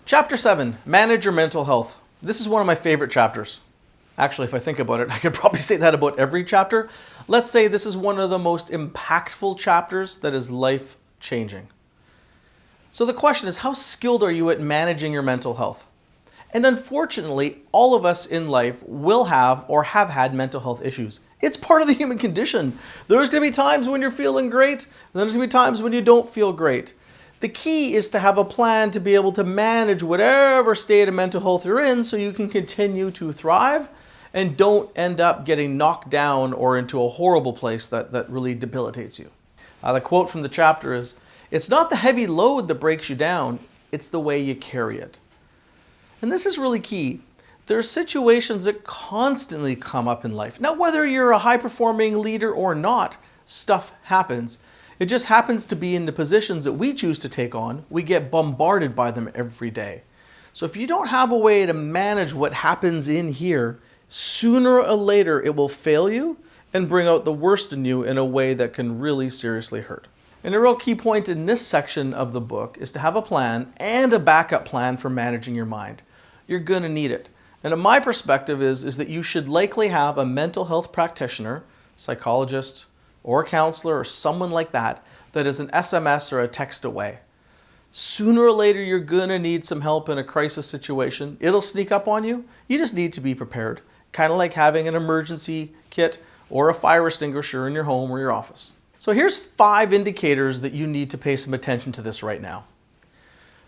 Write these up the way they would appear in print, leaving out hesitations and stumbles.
Chapter 7, Manage Your Mental Health. This is one of my favorite chapters. Actually, if I think about it, I could probably say that about every chapter. Let's say this is one of the most impactful chapters that is life-changing. So the question is, how skilled are you at managing your mental health? And unfortunately, all of us in life will have or have had mental health issues. It's part of the human condition. There's going to be times when you're feeling great, and there's going to be times when you don't feel great. The key is to have a plan to be able to manage whatever state of mental health you're in so you can continue to thrive and don't end up getting knocked down or into a horrible place that really debilitates you. The quote from the chapter is, "It's not the heavy load that breaks you down, it's the way you carry it." And this is really key. There are situations that constantly come up in life. Now, whether you're a high-performing leader or not, stuff happens. It just happens to be in the positions that we choose to take on. We get bombarded by them every day. So if you don't have a way to manage what happens in here, sooner or later it will fail you and bring out the worst in you in a way that can really seriously hurt. And a real key point in this section of the book is to have a plan and a backup plan for managing your mind. You're going to need it. And my perspective is that you should likely have a mental health practitioner, psychologist, or a counselor or someone like that is an SMS or a text away. Sooner or later, you're going to need some help in a crisis situation. It'll sneak up on you. You just need to be prepared, kind of like having an emergency kit or a fire extinguisher in your home or your office. So here's 5 indicators that you need to pay some attention to this right now.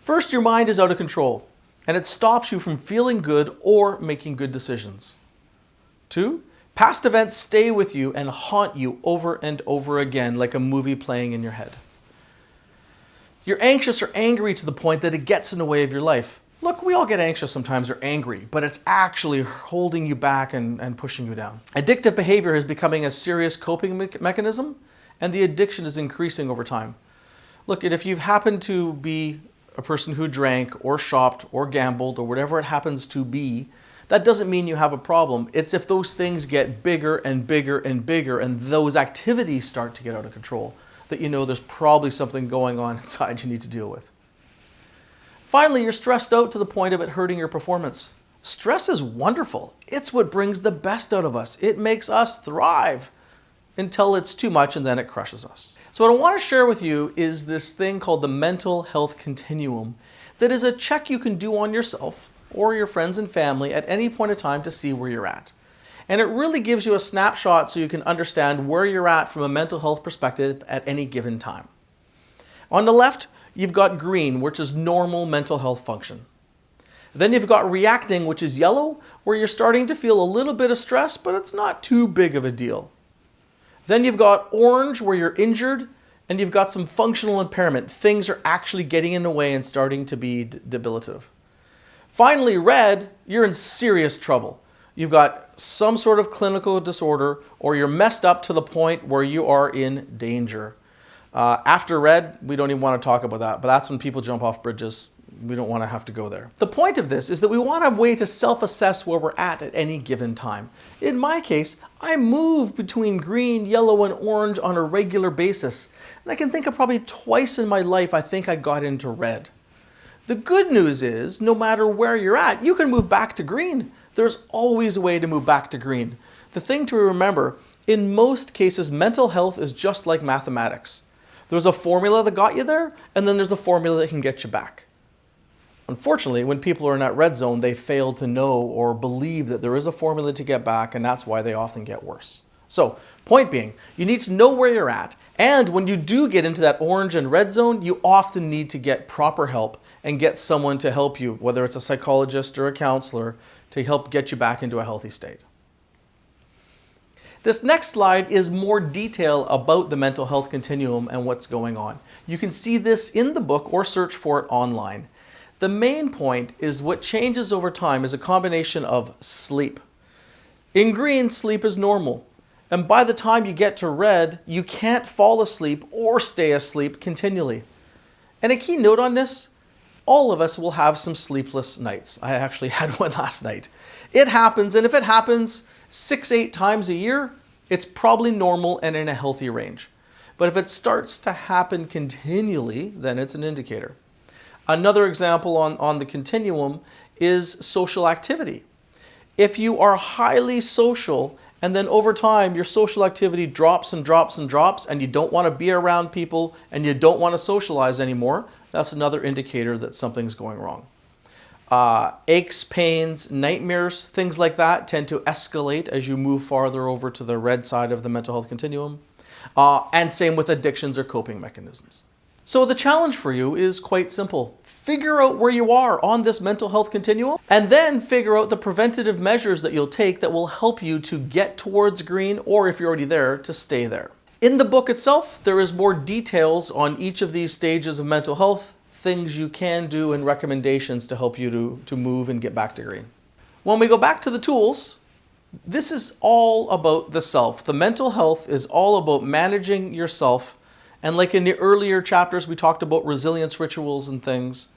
First, your mind is out of control, and it stops you from feeling good or making good decisions. 2, past events stay with you and haunt you over and over again like a movie playing in your head. You're anxious or angry to the point that it gets in the way of your life. Look, we all get anxious sometimes or angry, but it's actually holding you back and pushing you down. Addictive behavior is becoming a serious coping mechanism, and the addiction is increasing over time. Look, if you've happened to be a person who drank or shopped or gambled or whatever it happens to be, that doesn't mean you have a problem. It's if those things get bigger and bigger and bigger and those activities start to get out of control that you know there's probably something going on inside you need to deal with. Finally, you're stressed out to the point of it hurting your performance. Stress is wonderful. It's what brings the best out of us. It makes us thrive until it's too much and then it crushes us. So what I want to share with you is this thing called the Mental Health Continuum that is a check you can do on yourself or your friends and family at any point in time to see where you're at. And it really gives you a snapshot so you can understand where you're at from a mental health perspective at any given time. On the left, you've got green, which is normal mental health function. Then you've got reacting, which is yellow, where you're starting to feel a little bit of stress, but it's not too big of a deal. Then you've got orange, where you're injured, and you've got some functional impairment. Things are actually getting in the way and starting to be debilitative. Finally, red, you're in serious trouble. You've got some sort of clinical disorder or you're messed up to the point where you are in danger. After red, we don't even want to talk about that, but that's when people jump off bridges. We don't want to have to go there. The point of this is that we want a way to self-assess where we're at any given time. In my case, I move between green, yellow, and orange on a regular basis. And I can think of probably twice in my life I think I got into red. The good news is, no matter where you're at, you can move back to green. There's always a way to move back to green. The thing to remember, in most cases, mental health is just like mathematics. There's a formula that got you there, and then there's a formula that can get you back. Unfortunately, when people are in that red zone, they fail to know or believe that there is a formula to get back, and that's why they often get worse. So, point being, you need to know where you're at, and when you do get into that orange and red zone, you often need to get proper help and get someone to help you, whether it's a psychologist or a counselor, to help get you back into a healthy state. This next slide is more detail about the mental health continuum and what's going on. You can see this in the book or search for it online. The main point is what changes over time is a combination of sleep. In green, sleep is normal. And by the time you get to red, you can't fall asleep or stay asleep continually. And a key note on this, all of us will have some sleepless nights. I actually had one last night. It happens, and if it happens 6-8 times a year, it's probably normal and in a healthy range. But if it starts to happen continually, then it's an indicator. Another example on the continuum is social activity. If you are highly social and then over time your social activity drops and drops and drops and you don't want to be around people and you don't want to socialize anymore, that's another indicator that something's going wrong. Aches, pains, nightmares, things like that tend to escalate as you move farther over to the red side of the mental health continuum. And same with addictions or coping mechanisms. So the challenge for you is quite simple. Figure out where you are on this mental health continuum and then figure out the preventative measures that you'll take that will help you to get towards green, or if you're already there, to stay there. In the book itself, there is more details on each of these stages of mental health, things you can do and recommendations to help you to move and get back to green. When we go back to the tools, this is all about the self. The mental health is all about managing yourself. And like in the earlier chapters, we talked about resilience rituals and things.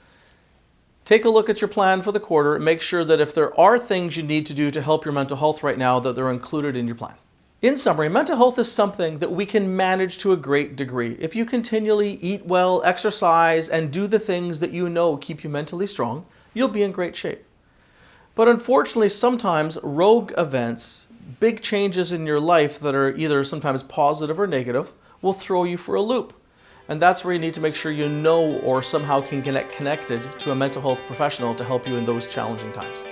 Take a look at your plan for the quarter and make sure that if there are things you need to do to help your mental health right now, that they're included in your plan. In summary, mental health is something that we can manage to a great degree. If you continually eat well, exercise, and do the things that you know keep you mentally strong, you'll be in great shape. But unfortunately, sometimes rogue events, big changes in your life that are either sometimes positive or negative, will throw you for a loop. And that's where you need to make sure you know or somehow can get connected to a mental health professional to help you in those challenging times.